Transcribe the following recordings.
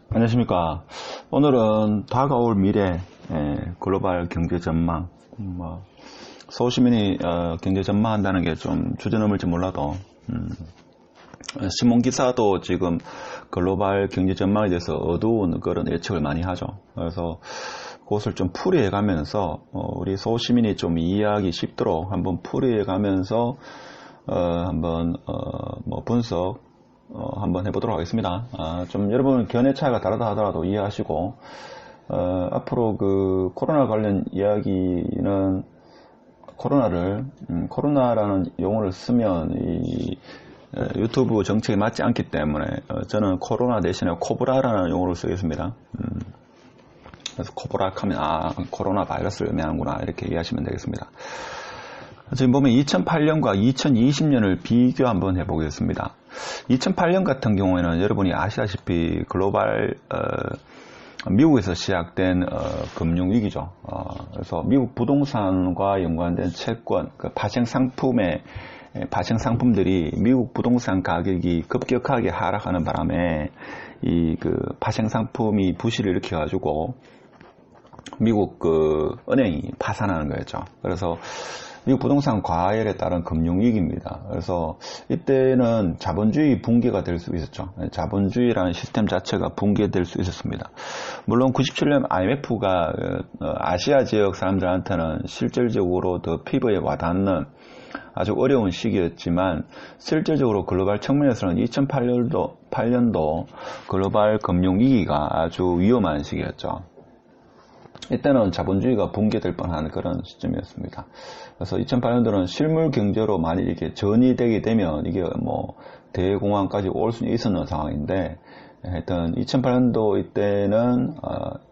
안녕하십니까. 오늘은 다가올 미래 글로벌 경제 전망, 소시민이 경제 전망한다는 게 좀 주저넘을지 몰라도 신문 기사도 지금 글로벌 경제 전망에 대해서 어두운 그런 예측을 많이 하죠. 그래서 그것을 좀 풀이해 가면서 우리 소시민이 좀 이해하기 쉽도록 한번 풀이해 가면서 한번 분석 한번 해보도록 하겠습니다. 좀 여러분 견해 차이가 다르다 하더라도 이해하시고 앞으로 그 코로나 관련 이야기는 코로나라는 용어를 쓰면 이 유튜브 정책에 맞지 않기 때문에 저는 코로나 대신에 코브라라는 용어를 쓰겠습니다. 그래서 코브라 하면 코로나 바이러스를 의미하는구나 이렇게 이해하시면 되겠습니다. 지금 보면 2008년과 2020년을 비교 한번 해보겠습니다. 2008년 같은 경우에는 여러분이 아시다시피 글로벌 미국에서 시작된 금융위기죠. 그래서 미국 부동산과 연관된 채권, 그 발생 상품들이 미국 부동산 가격이 급격하게 하락하는 바람에 이 그 발생 상품이 부실을 일으켜가지고 미국 그 은행이 파산하는 거였죠. 그래서 미국 부동산 과열에 따른 금융위기입니다. 그래서 이때는 자본주의 붕괴가 될 수 있었죠. 자본주의라는 시스템 자체가 붕괴될 수 있었습니다. 물론 97년 IMF가 아시아 지역 사람들한테는 실질적으로 더 피부에 와닿는 아주 어려운 시기였지만 실질적으로 글로벌 측면에서는 2008년도 글로벌 금융위기가 아주 위험한 시기였죠. 이때는 자본주의가 붕괴될 뻔한 그런 시점이었습니다. 그래서 2008년도는 실물 경제로 만약 이렇게 전이되게 되면 이게 뭐 대공황까지 올 수는 있었는 상황인데 하여튼 2008년도 이때는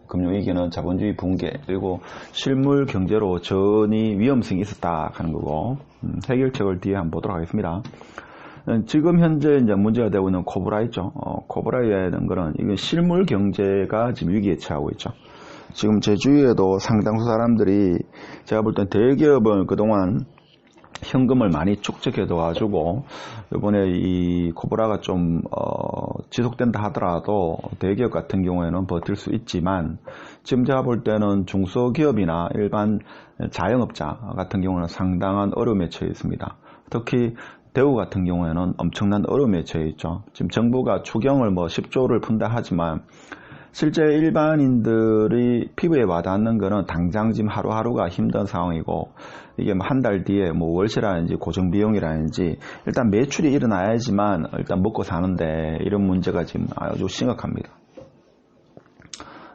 금융위기는 자본주의 붕괴 그리고 실물 경제로 전이 위험성이 있었다 하는 거고 해결책을 뒤에 한번 보도록 하겠습니다. 지금 현재 이제 문제가 되고 있는 코브라 있죠. 코브라라는 거는 이건 실물 경제가 지금 위기에 처하고 있죠. 지금 제 주위에도 상당수 사람들이 제가 볼 땐 대기업은 그동안 현금을 많이 축적해둬가지고 이번에 이 코브라가 좀 지속된다 하더라도 대기업 같은 경우에는 버틸 수 있지만 지금 제가 볼 때는 중소기업이나 일반 자영업자 같은 경우는 상당한 어려움에 처해 있습니다. 특히 대우 같은 경우에는 엄청난 어려움에 처해 있죠. 지금 정부가 추경을 10조를 푼다 하지만 실제 일반인들이 피부에 와닿는 거는 당장 지금 하루하루가 힘든 상황이고 이게 한 달 뒤에 월세라든지 고정비용이라든지 일단 매출이 일어나야지만 일단 먹고 사는데 이런 문제가 지금 아주 심각합니다.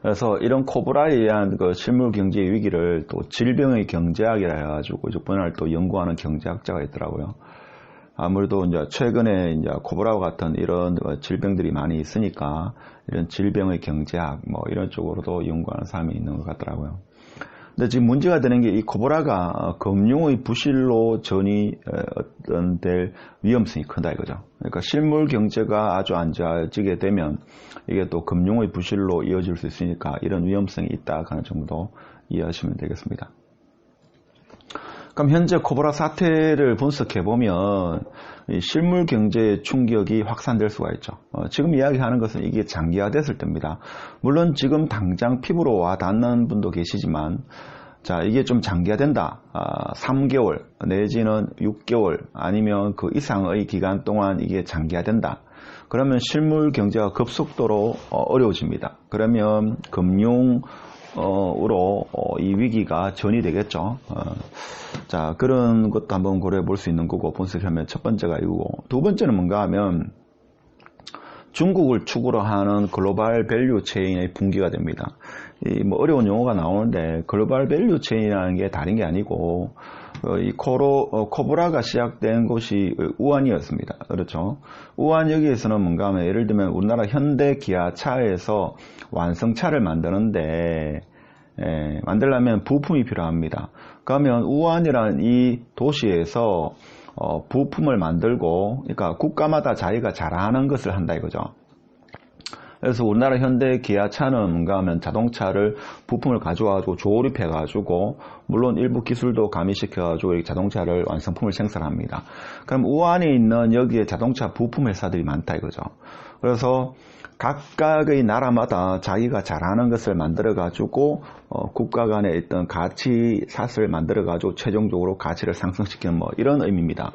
그래서 이런 코브라에 의한 그 실물 경제 위기를 또 질병의 경제학이라 해가지고 이번에 또 연구하는 경제학자가 있더라고요. 아무래도 이제 최근에 이제 코브라와 같은 이런 질병들이 많이 있으니까 이런 질병의 경제학 이런 쪽으로도 연구하는 사람이 있는 것 같더라고요. 근데 지금 문제가 되는 게 이 코브라가 금융의 부실로 전이될 위험성이 크다 이거죠. 그러니까 실물 경제가 아주 안 좋아지게 되면 이게 또 금융의 부실로 이어질 수 있으니까 이런 위험성이 있다 하는 정도 이해하시면 되겠습니다. 그럼 현재 코브라 사태를 분석해보면 실물 경제의 충격이 확산될 수가 있죠. 지금 이야기하는 것은 이게 장기화됐을 때입니다. 물론 지금 당장 피부로 와닿는 분도 계시지만 자 이게 좀 장기화된다. 3개월 내지는 6개월 아니면 그 이상의 기간 동안 이게 장기화된다. 그러면 실물 경제가 급속도로 어려워집니다. 그러면 금융 으로 이 위기가 전이되겠죠. 자 그런 것도 한번 고려해 볼 수 있는 거고 분석하면 첫 번째가 이거고 두 번째는 뭔가 하면 중국을 축으로 하는 글로벌 밸류 체인의 붕괴가 됩니다. 이 어려운 용어가 나오는데 글로벌 밸류 체인이라는 게 다른 게 아니고 이 코브라가 시작된 곳이 우한이었습니다. 그렇죠. 우한 여기에서는 뭔가 하면 예를 들면 우리나라 현대 기아차에서 완성차를 만드는데 만들려면 부품이 필요합니다. 그러면 우한이라는 이 도시에서 부품을 만들고 그러니까 국가마다 자기가 잘하는 것을 한다 이거죠. 그래서 우리나라 현대 기아차는 뭔가 하면 자동차를 부품을 가져와가지고 조립해가지고 물론 일부 기술도 가미시켜가지고 이렇게 자동차를 완성품을 생산합니다. 그럼 우한에 있는 여기에 자동차 부품 회사들이 많다 이거죠. 그래서 각각의 나라마다 자기가 잘하는 것을 만들어가지고 국가 간에 있던 가치샷을 만들어가지고 최종적으로 가치를 상승시키는 뭐 이런 의미입니다.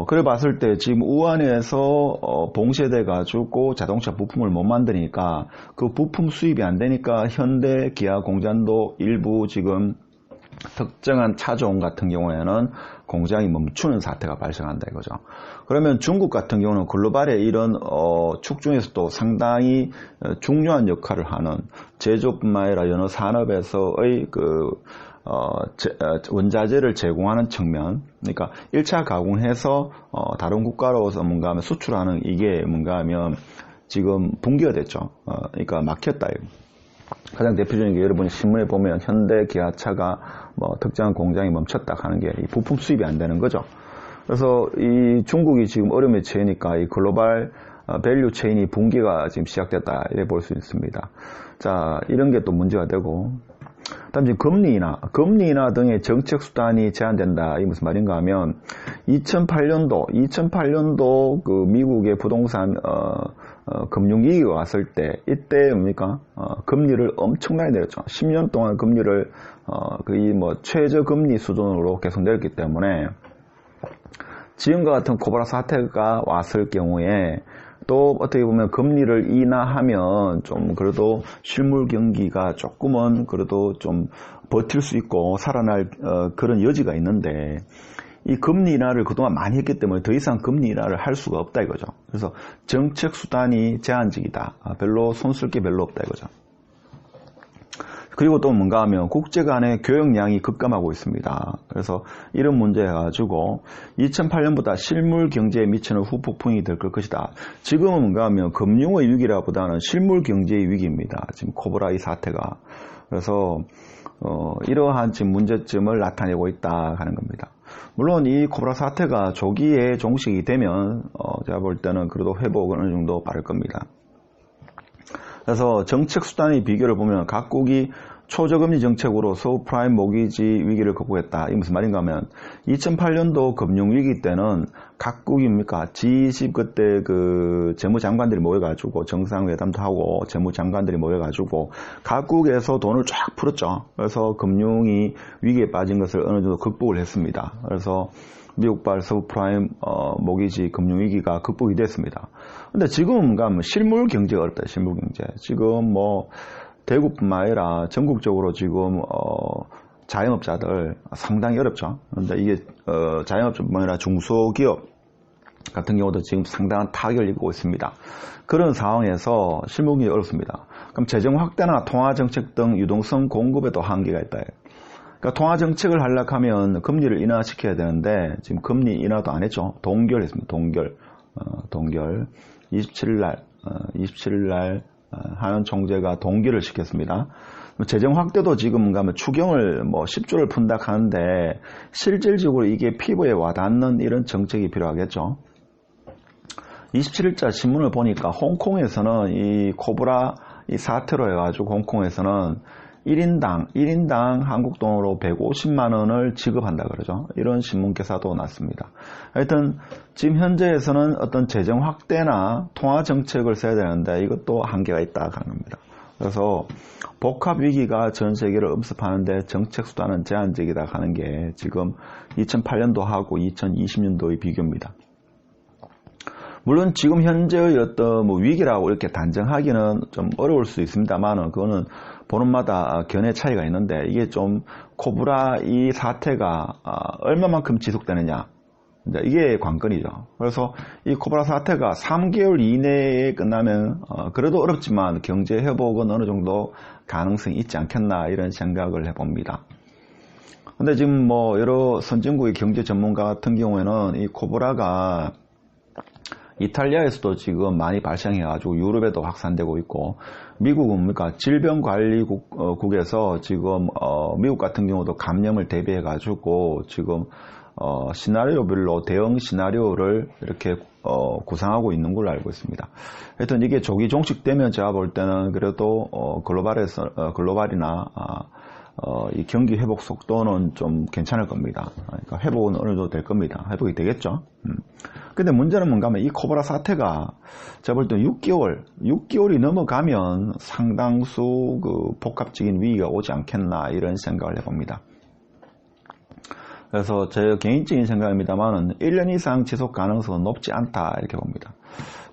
그래 봤을 때 지금 우한에서 봉쇄돼 가지고 자동차 부품을 못 만드니까 그 부품 수입이 안 되니까 현대 기아 공장도 일부 지금 특정한 차종 같은 경우에는 공장이 멈추는 사태가 발생한다 이거죠. 그러면 중국 같은 경우는 글로벌의 이런 축 중에서도 상당히 중요한 역할을 하는 제조뿐만 아니라 여러 산업에서의 원자재를 제공하는 측면, 그러니까 1차 가공해서 다른 국가로서 뭔가 하면 수출하는 이게 뭔가 하면 지금 붕괴가 됐죠. 그러니까 막혔다. 가장 대표적인 게 여러분이 신문에 보면 현대 기아차가 특정한 공장이 멈췄다 하는 게 이 부품 수입이 안 되는 거죠. 그래서 이 중국이 지금 어려움에 처해니까 이 글로벌 밸류 체인이 붕괴가 지금 시작됐다 이래 볼 수 있습니다. 자, 이런 게 또 문제가 되고, 다음 지금 금리 인하 등의 정책 수단이 제한된다. 이게 무슨 말인가 하면 2008년도 그 미국의 부동산 금융위기가 왔을 때 이때 뭡니까? 금리를 엄청나게 내렸죠. 10년 동안 금리를 거의 최저 금리 수준으로 계속 내렸기 때문에 지금과 같은 코브라 사태가 왔을 경우에 또 어떻게 보면 금리를 인하하면 좀 그래도 실물 경기가 조금은 그래도 좀 버틸 수 있고 살아날 그런 여지가 있는데 이 금리 인하를 그동안 많이 했기 때문에 더 이상 금리 인하를 할 수가 없다 이거죠. 그래서 정책 수단이 제한적이다. 별로 손쓸 게 별로 없다 이거죠. 그리고 또 뭔가 하면 국제 간의 교역량이 급감하고 있습니다. 그래서 이런 문제 해가지고 2008년보다 실물 경제에 미치는 후폭풍이 될 것이다. 지금은 뭔가 하면 금융의 위기라보다는 실물 경제의 위기입니다. 지금 코브라 이 사태가. 그래서 이러한 지금 문제점을 나타내고 있다 하는 겁니다. 물론 이 코브라 사태가 조기에 종식이 되면 제가 볼 때는 그래도 회복은 어느 정도 빠를 겁니다. 그래서 정책 수단의 비교를 보면 각국이 초저금리 정책으로 서브프라임 모기지 위기를 극복했다. 이게 무슨 말인가 하면 2008년도 금융위기 때는 각국입니까? G20 그때 그 재무장관들이 모여가지고 정상회담도 하고 재무장관들이 모여가지고 각국에서 돈을 쫙 풀었죠. 그래서 금융이 위기에 빠진 것을 어느 정도 극복을 했습니다. 그래서 미국발 서브프라임 모기지 금융위기가 극복이 됐습니다. 근데 지금은 실물 경제가 어렵다. 실물 경제. 지금 대구뿐만 아니라 전국적으로 지금 자영업자들 상당히 어렵죠. 그런데 이게 자영업자뿐만 아니라 중소기업 같은 경우도 지금 상당한 타격을 입고 있습니다. 그런 상황에서 실물 경제가 어렵습니다. 그럼 재정 확대나 통화 정책 등 유동성 공급에도 한계가 있다. 그러니까 통화 정책을 하려고 하면 금리를 인하시켜야 되는데 지금 금리 인하도 안 했죠. 동결했습니다. 동결 27일 날 하는 총재가 동결을 시켰습니다. 재정 확대도 지금 가면 추경을 10조를 푼다 하는데 실질적으로 이게 피부에 와닿는 이런 정책이 필요하겠죠. 27일자 신문을 보니까 홍콩에서는 이 코브라 이 사태로 해가지고 홍콩에서는 1인당 한국 돈으로 150만 원을 지급한다 그러죠. 이런 신문 기사도 났습니다. 하여튼 지금 현재에서는 어떤 재정 확대나 통화 정책을 써야 되는데 이것도 한계가 있다 하는 겁니다. 그래서 복합 위기가 전 세계를 엄습하는데 정책 수단은 제한적이다 하는 게 지금 2008년도하고 2020년도의 비교입니다. 물론 지금 현재의 어떤 위기라고 이렇게 단정하기는 좀 어려울 수 있습니다만은 그거는 본원마다 견해 차이가 있는데 이게 좀 코브라 이 사태가 얼마만큼 지속되느냐 이게 관건이죠. 그래서 이 코브라 사태가 3개월 이내에 끝나면 그래도 어렵지만 경제 회복은 어느 정도 가능성이 있지 않겠나 이런 생각을 해봅니다. 근데 지금 여러 선진국의 경제 전문가 같은 경우에는 이 코브라가 이탈리아에서도 지금 많이 발생해가지고 유럽에도 확산되고 있고 미국은 질병관리국에서 지금 미국 같은 경우도 감염을 대비해가지고 지금 시나리오별로 대응 시나리오를 이렇게 구상하고 있는 걸로 알고 있습니다. 하여튼 이게 조기 종식되면 제가 볼 때는 그래도 글로벌이나 이 경기 회복 속도는 좀 괜찮을 겁니다. 그러니까 회복은 어느 정도 될 겁니다. 회복이 되겠죠. 근데 문제는 뭔가 하면 이 코브라 사태가 제가 볼 때 6개월이 넘어가면 상당수 그 복합적인 위기가 오지 않겠나 이런 생각을 해봅니다. 그래서 제 개인적인 생각입니다만은 1년 이상 지속 가능성은 높지 않다 이렇게 봅니다.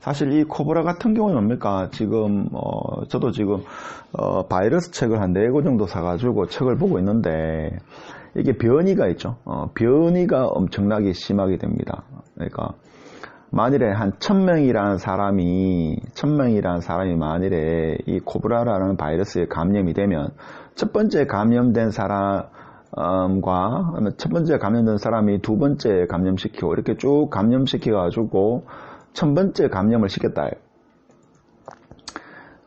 사실 이 코브라 같은 경우는 뭡니까? 지금 저도 지금 바이러스 책을 한 4권 정도 사가지고 책을 보고 있는데 이게 변이가 있죠. 변이가 엄청나게 심하게 됩니다. 그러니까 만일에 한 1000명이라는 사람이 만일에 이 코브라라는 바이러스에 감염이 되면 첫 번째 감염된 사람과 첫 번째 감염된 사람이 두 번째 감염시키고 이렇게 쭉 감염시켜가지고 1000번째 감염을 시켰다.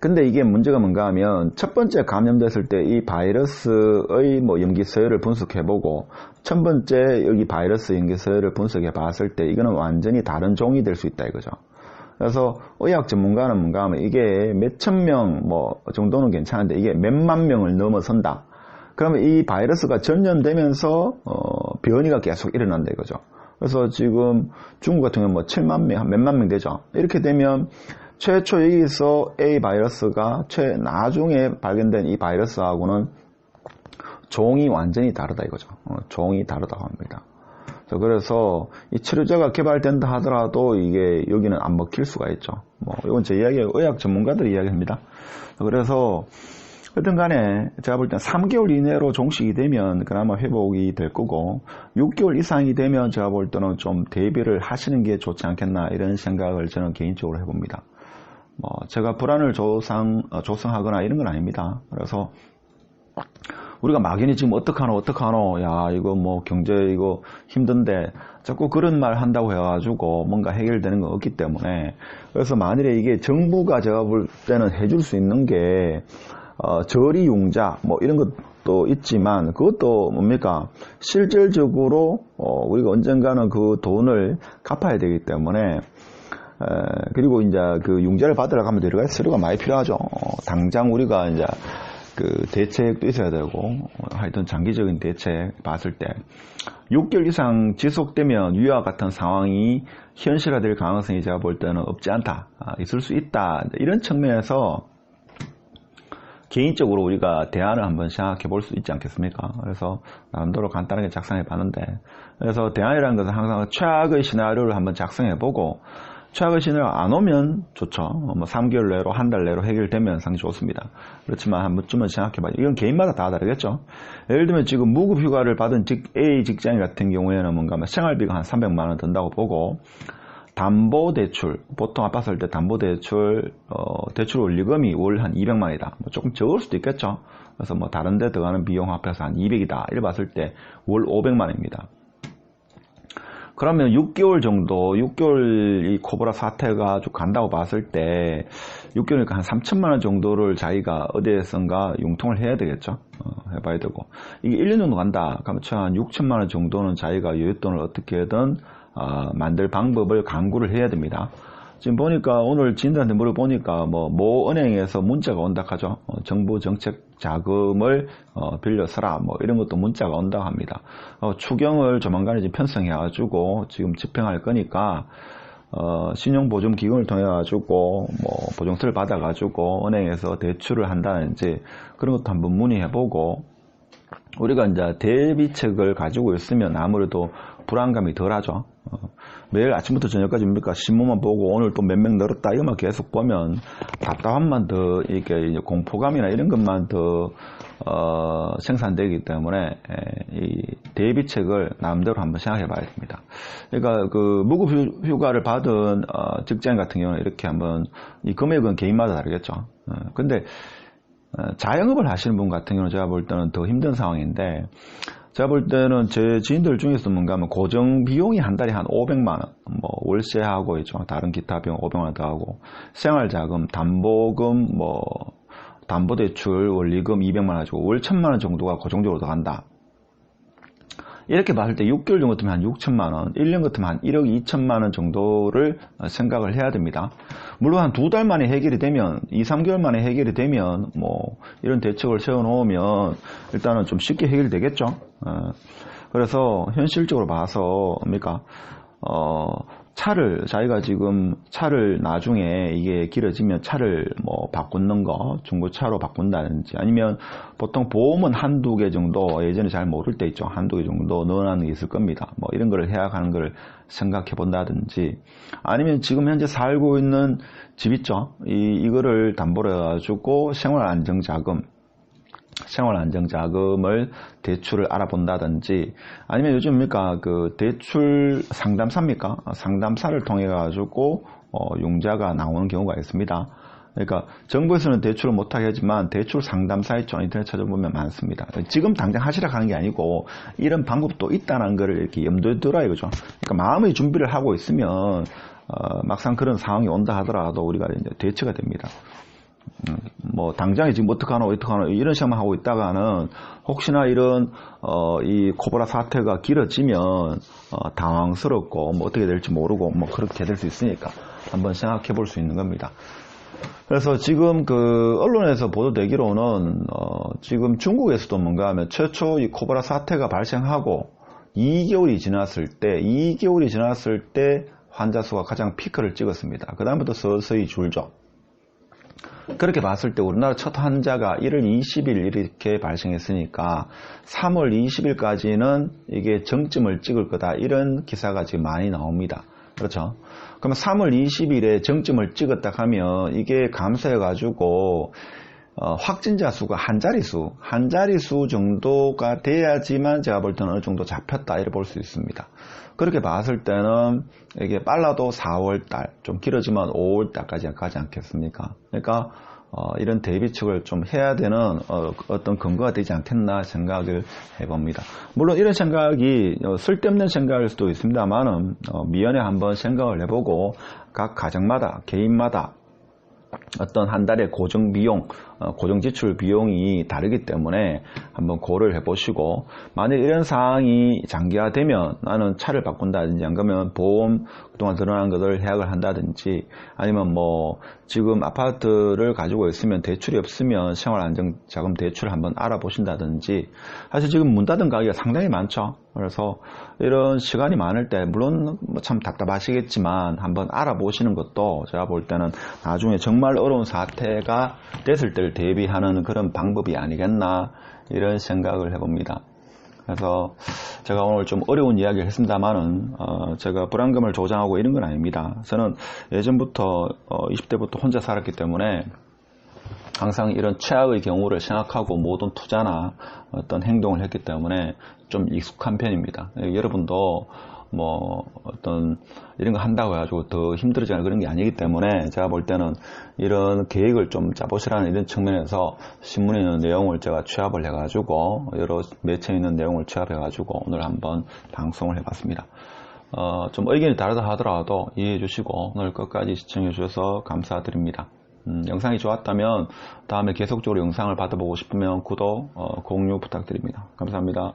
근데 이게 문제가 뭔가 하면 첫 번째 감염됐을 때 이 바이러스의 뭐 염기 서열을 분석해보고 1000번째 여기 바이러스 염기 서열을 분석해봤을 때 이거는 완전히 다른 종이 될 수 있다 이거죠. 그래서 의학 전문가는 뭔가 하면 이게 몇천 명 뭐 정도는 괜찮은데 이게 몇만 명을 넘어선다. 그러면 이 바이러스가 전염되면서 변이가 계속 일어난다 이거죠. 그래서 지금 중국 같은 경우는 뭐 7만 명, 몇만 명 되죠. 이렇게 되면 최초 여기서 A 바이러스가 나중에 발견된 이 바이러스하고는 종이 완전히 다르다 이거죠. 종이 다르다고 합니다. 그래서 이 치료제가 개발된다 하더라도 이게 여기는 안 먹힐 수가 있죠. 뭐 이건 제 이야기예요. 의학 전문가들 이야기입니다. 그래서 어떤 간에 제가 볼 땐 3개월 이내로 종식이 되면 그나마 회복이 될 거고 6개월 이상이 되면 제가 볼 때는 좀 대비를 하시는 게 좋지 않겠나 이런 생각을 저는 개인적으로 해봅니다. 뭐 제가 불안을 조성하거나 이런 건 아닙니다. 그래서 우리가 막연히 지금 어떡하노 야 이거 뭐 경제 이거 힘든데 자꾸 그런 말 한다고 해가지고 뭔가 해결되는 건 없기 때문에 그래서 만일에 이게 정부가 제가 볼 때는 해줄 수 있는 게 저리융자 뭐 이런 것도 있지만 그것도 뭡니까 실질적으로 우리가 언젠가는 그 돈을 갚아야 되기 때문에 그리고 이제 그 융자를 받으러 가면 여러 가지 서류가 많이 필요하죠. 당장 우리가 이제 그 대책도 있어야 되고 하여튼 장기적인 대책 봤을 때 6개월 이상 지속되면 위와 같은 상황이 현실화될 가능성이 제가 볼 때는 없지 않다. 있을 수 있다. 이런 측면에서 개인적으로 우리가 대안을 한번 생각해 볼 수 있지 않겠습니까? 그래서 나름대로 간단하게 작성해 봤는데 그래서 대안이라는 것은 항상 최악의 시나리오를 한번 작성해 보고 최악의 시나리오 안 오면 좋죠. 뭐 3개월 내로 한 달 내로 해결되면 상당히 좋습니다. 그렇지만 한 번쯤은 생각해 봐요. 이건 개인마다 다 다르겠죠. 예를 들면 지금 무급 휴가를 받은 A 직장인 같은 경우에는 뭔가 생활비가 한 300만 원 든다고 보고 담보대출, 보통 아파트 살 때 담보대출, 대출 원리금이 월 한 200만이다. 뭐 조금 적을 수도 있겠죠. 그래서 뭐 다른 데 들어가는 비용 합해서 한 200이다. 이래 봤을 때 월 500만입니다. 그러면 6개월 정도, 6개월 이 코브라 사태가 쭉 간다고 봤을 때 6개월이니까 한 3천만 원 정도를 자기가 어디에선가 융통을 해야 되겠죠. 해봐야 되고. 이게 1년 정도 간다. 그러면 한 6천만 원 정도는 자기가 여윳돈을 어떻게든 만들 방법을 강구를 해야 됩니다. 지금 보니까 오늘 지인들한테 물어보니까 모 은행에서 문자가 온다 하죠. 정부 정책 자금을 빌려 써라 뭐 이런 것도 문자가 온다고 합니다. 추경을 조만간에 지금 편성해가지고 지금 집행할 거니까 신용보증기금을 통해 가지고 뭐 보증서를 받아가지고 은행에서 대출을 한다든지 그런 것도 한번 문의해보고 우리가 이제 대비책을 가지고 있으면 아무래도 불안감이 덜하죠. 매일 아침부터 저녁까지 뭡니까 신문만 보고 오늘 또 몇 명 늘었다 이것만 계속 보면 답답함만 더 이게 공포감이나 이런 것만 더 생산되기 때문에 이 대비책을 나름대로 한번 생각해 봐야 됩니다. 그러니까 그 무급 휴가를 받은 직장 같은 경우는 이렇게 한번 이 금액은 개인마다 다르겠죠. 근데 자영업을 하시는 분 같은 경우는 제가 볼 때는 더 힘든 상황인데 제가 볼 때는 제 지인들 중에서 뭔가 하면 고정 비용이 한 달에 한 500만 원, 뭐 월세하고 있죠. 다른 기타 비용 500만 원 더 하고 생활자금, 담보금, 뭐 담보대출, 원리금 200만 원 가지고 월 1000만 원 정도가 고정적으로 들어간다. 이렇게 봤을 때 6개월 정도 같으면 한 6천만원, 1년 같으면 한 1억 2천만원 정도를 생각을 해야 됩니다. 물론 한 2달 만에 해결이 되면, 2, 3개월 만에 해결이 되면, 뭐, 이런 대책을 세워놓으면 일단은 좀 쉽게 해결되겠죠. 그래서 현실적으로 봐서, 그러니까, 자기가 지금 차를 나중에 이게 길어지면 차를 뭐 바꾸는 거, 중고차로 바꾼다든지, 아니면 보통 보험은 한두 개 정도, 예전에 잘 모를 때 있죠. 한두 개 정도 넣어놓는 게 있을 겁니다. 뭐 이런 거를 해야 하는 걸 생각해 본다든지, 아니면 지금 현재 살고 있는 집 있죠. 이거를 담보로 해가지고 생활안정자금을 대출을 알아본다든지, 아니면 요즘 그 대출 상담사입니까? 상담사를 통해 가지고 융자가 나오는 경우가 있습니다. 그러니까 정부에서는 대출을 못하게 하지만 대출 상담사 있죠. 인터넷 찾아보면 많습니다. 지금 당장 하시라 하는 게 아니고 이런 방법도 있다는 것을 이렇게 염두에 두라 이거죠. 그러니까 마음의 준비를 하고 있으면 막상 그런 상황이 온다 하더라도 우리가 이제 대처가 됩니다. 뭐 당장에 지금 어떡하나 이런 생각만 하고 있다가는 혹시나 이런 이 코브라 사태가 길어지면 당황스럽고 뭐 어떻게 될지 모르고 뭐 그렇게 될 수 있으니까 한번 생각해 볼 수 있는 겁니다. 그래서 지금 그 언론에서 보도되기로는 지금 중국에서도 뭔가 하면 최초 이 코브라 사태가 발생하고 2개월이 지났을 때 환자 수가 가장 피크를 찍었습니다. 그 다음부터 서서히 줄죠. 그렇게 봤을 때 우리나라 첫 환자가 1월 20일 이렇게 발생했으니까 3월 20일까지는 이게 정점을 찍을 거다, 이런 기사가 지금 많이 나옵니다. 그렇죠? 그러면 3월 20일에 정점을 찍었다 하면 이게 감소해 가지고 확진자 수가 한 자릿수 정도가 돼야지만 제가 볼 때는 어느 정도 잡혔다 이렇게 볼 수 있습니다. 그렇게 봤을 때는 이게 빨라도 4월달, 좀 길어지면 5월달까지 가지 않겠습니까? 그러니까 이런 대비책을 좀 해야 되는 어떤 근거가 되지 않겠나 생각을 해봅니다. 물론 이런 생각이 쓸데없는 생각일 수도 있습니다만은 미연에 한번 생각을 해보고 각 가정마다, 개인마다 어떤 한 달의 고정 비용, 고정 지출 비용이 다르기 때문에 한번 고려를 해보시고, 만약 이런 상황이 장기화되면 나는 차를 바꾼다든지, 안 그러면 보험 그동안 들어난 것을 해약을 한다든지, 아니면 뭐 지금 아파트를 가지고 있으면 대출이 없으면 생활안정자금 대출을 한번 알아보신다든지. 사실 지금 문 닫은 가게가 상당히 많죠. 그래서 이런 시간이 많을 때 물론 참 답답하시겠지만 한번 알아보시는 것도 제가 볼 때는 나중에 정말 어려운 사태가 됐을 때를 대비하는 그런 방법이 아니겠나, 이런 생각을 해봅니다. 그래서 제가 오늘 좀 어려운 이야기를 했습니다만은 제가 불안감을 조장하고 이런 건 아닙니다. 저는 예전부터 20대부터 혼자 살았기 때문에 항상 이런 최악의 경우를 생각하고 모든 투자나 어떤 행동을 했기 때문에 좀 익숙한 편입니다. 여러분도 뭐 어떤 이런 거 한다고 해가지고 더 힘들어지는 그런 게 아니기 때문에 제가 볼 때는 이런 계획을 좀 짜보시라는 이런 측면에서 신문에 있는 내용을 제가 취합을 해가지고 여러 매체에 있는 내용을 취합해가지고 오늘 한번 방송을 해봤습니다. 좀 의견이 다르다 하더라도 이해해 주시고 오늘 끝까지 시청해 주셔서 감사드립니다. 영상이 좋았다면 다음에 계속적으로 영상을 받아보고 싶으면 구독, 공유 부탁드립니다. 감사합니다.